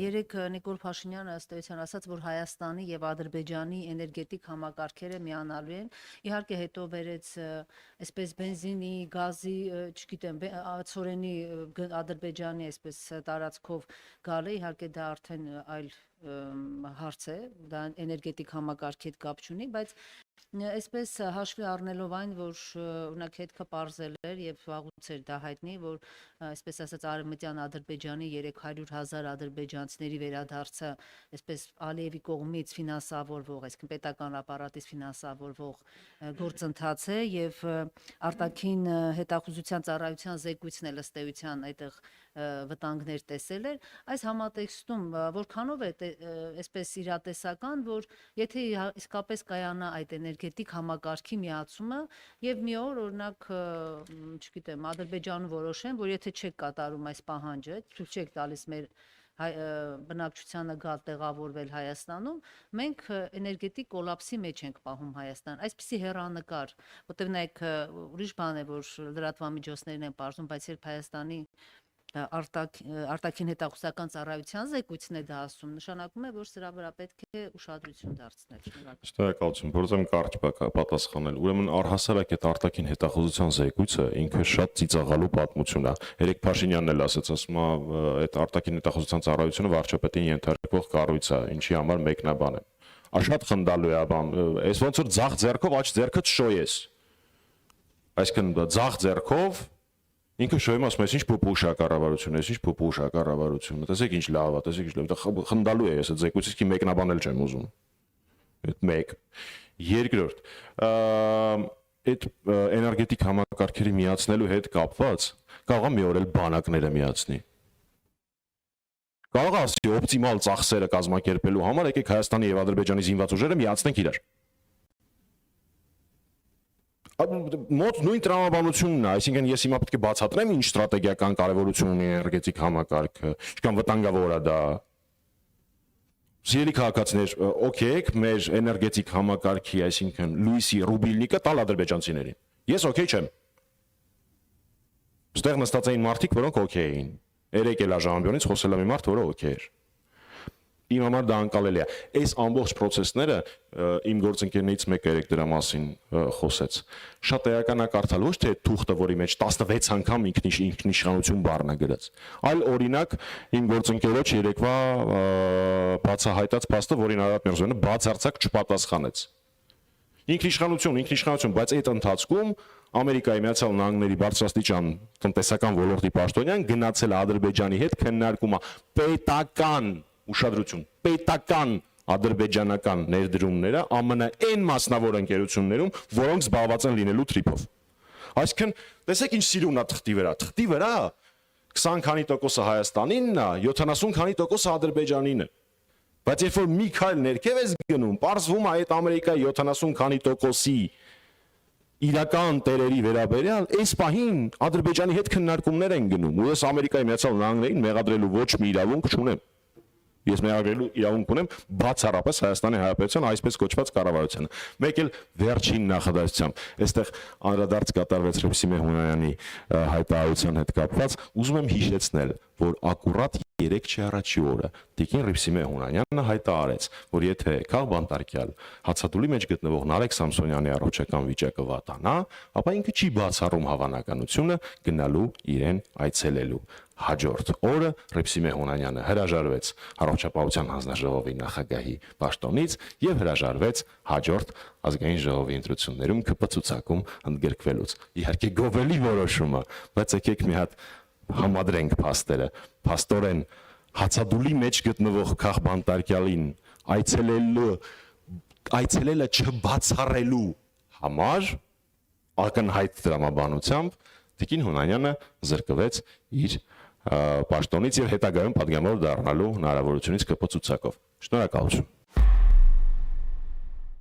երեք Նիկոլ Փաշինյանը ըստ էության ասաց, որ Հայաստանի եւ Ադրբեջանի էներգետիկ համակարգերը միանալու են։ Իհարկե հետո վերեց այսպես բենզինի, գազի, չգիտեմ, ցորենի Ադրբեջանի այսպես տարածքով գալը, իհարկե դա արդեն այլ հարց է, դա էներգետիկ համակարգի հետ կապ չունի, բայց այսպես հաշվի առնելով այն, որ օրինակ հետքը պարզել էր եւ վաղուց էր դա հայտնի, որ այսպես ասած Արևմտյան Ադրբեջանի 300,000 ադրբեջանցիների վերադարձը այսպես Ալիևի կողմից ֆինանսավորվող, այսինքն պետական ապարատից ֆինանսավորվող գործընթաց է եւ արտաքին հետախուզության ծառայության զեկույցն էլ ըստ էության այդտեղ վտանգներ տեսել էր, այս համատեքստում որքանով է այսպես իրատեսական, որ եթե իսկապես կայանա այդ էներգետիկ համակարգի միացումը եւ մի օր օրինակ, չգիտեմ, Ադրբեջանը որոշեն, որ եթե չեք կատարում այս պահանջը, ցույց չեք տալիս մեր բնակչությանը գալ տեղավորվել Հայաստանում, մենք էներգետիկ կոլապսի մեջ ենք պահում Հայաստան։ Այսպիսի հեռանկար, որտեղ նայեք ուրիշ բան է, որ լրատվամիջոցներն են պարզում, բայց երբ Հայաստանի արտաքին հետախուզական ծառայության զեկույցն է դա ասում, նշանակում է, որ սրա վրա պետք է ուշադրություն դարձնել։ Շնորհակալություն, փորձեմ կարճ պատասխանել։ Ուրեմն առհասարակ այդ արտաքին հետախուզության զեկույցը ինքը շատ ծիծաղալու պատմություն է։ Երեք Փաշինյանն էլ ասաց, ասում է, այդ արտաքին հետախուզության ծառայությունը վարչապետին ենթարկվող կառույց է, ինչի համար մեկնաբան է։ Շատ խնդալու է, բան, այս ոնց որ ձախ ձեռքով աջ ձեռքը շոյես։ Այսինքն ձախ ձեռքով ինքը շոյում ասում է, ինչ փոփուշա կառավարություն է, ինչ փոփուշա կառավարությունը, տեսեք ինչ լավ է, տեսեք ինչ լավ է, խնդալու է, ես այդ զեկույցից մեկնաբանել չեմ ուզում։ Այդ մեկ։ Երկրորդ, այդ էներգետիկ համակարգերի միացնելու հետ կապված կարող է մի օր էլ բանակները միացնի։ Կարող է ասի օպտիմալ ծախսերը կազմակերպելու համար եկեք Հայաստանի եւ Ադրբեջանի զինված ուժերը միացնենք իրար։ Մոտ նույն տրամաբանությունն է, այսինքն ես հիմա պետք է բացատրեմ ինչ ստրատեգիական կարևորություն ունի էներգետիկ համակարգը, ինչքան վտանգավոր է դա։ Սիրելի քաղաքացիներ, օքեյ, մեր էներգետիկ համակարգի, այսինքն լույսի ռուբիլնիկը տալ ադրբեջանցիներին։ Ես օքեյ չեմ։ Ստեղ նստած էին մարդիկ, որոնք օքեյ էին։ Երեք էլ Աժամբյոնից խոսել է մի մարդ, որը օքեյ էր։ Իմ համար դա անկալելի է։ Այս ամբողջ process-ները իմ գործընկերներից մեկը երեք դրա մասին խոսեց։ Շատ էական է կարդալ ոչ թե թուղթը, որի մեջ 16 անգամ ինքնիշխանություն բառն է գրած, այլ օրինակ իմ գործընկերոջ երեկվա բացահայտած փաստը, որին Արարատ Միրզոյանը բացարձակ չպատասխանեց։ Ինքնիշխանություն, բայց այդ ընթացքում Ամերիկայի Միացյալ Նահանգների բարձրաստիճան տնտեսական ոլորտի պաշտոնյան գնացել Ադրբեջանի հետ քննարկումը պետական ուշադրություն, պետական ադրբեջանական ներդրումները ԱՄՆ-ն մասնավոր ընկերություններում, որոնք զբաղված են լինելու թրիփով։ Այսինքն, տեսեք ինչ սիրուն է թղթի վրա։ Թղթի վրա 20 քանի տոկոսը Հայաստանինն է, 70 քանի տոկոսը Ադրբեջանին է։ Բայց երբ որ մի քայլ ներքև ես գնում, պարզվում է այդ Ամերիկայի 70 քանի տոկոսի իրական տերերի վերաբերյալ այս պահին Ադրբեջանի հետ քննարկումներ են գնում, ու ես Ամերիկայի Միացյալ Նահանգներին մեղադրելու ոչ մի իրավունք չունեմ։ Ես մեղադրելու իրավունք ունեմ բացառապես Հայաստանի Հանրապետության այսպես կոչված կառավարությանը։ Մեկ էլ վերջին նախադասությամբ, այստեղ անդրադարձ կատարվեց Հռիփսիմե Հունանյանի հայտարարության հետ կապված, ուզում եմ հիշեցնել, որ ակուրատ 3 չի առաջի օրը Տիկին Հռիփսիմե Հունանյանը հայտարարեց, որ եթե քաղբանտարկյալ հացադուլի մեջ գտնվող Նարեկ Սամսոնյանի առողջական վիճակը վատանա, ապա ինքը չի բացառում հավանականությունը գնալու իրեն այցելելու։ Հաջորդ օրը Հռիփսիմե Հունանյանը հրաժարվեց Առողջապահության հանձնաժողովի նախագահի պաշտոնից եւ հրաժարվեց հաջորդ ազգային ժողովի ընտրություններում ԿՊ ցուցակում ընդգրկվելուց։ Իհարկե գովելի որոշումը, բայց եկեք մի հատ համադրենք փաստերը։ Փաստորեն հացադուլի մեջ գտնվող քաղբանտարկյալին այցելելը չբացառելու համար ակնհայտ տրամաբանությամբ Տիկին Հունանյանը զրկվեց իր պաշտոնից եւ հետագայում պատգամավոր դառնալու հնարավորությունից ԿՊ ցուցակով։ Շնորհակալություն։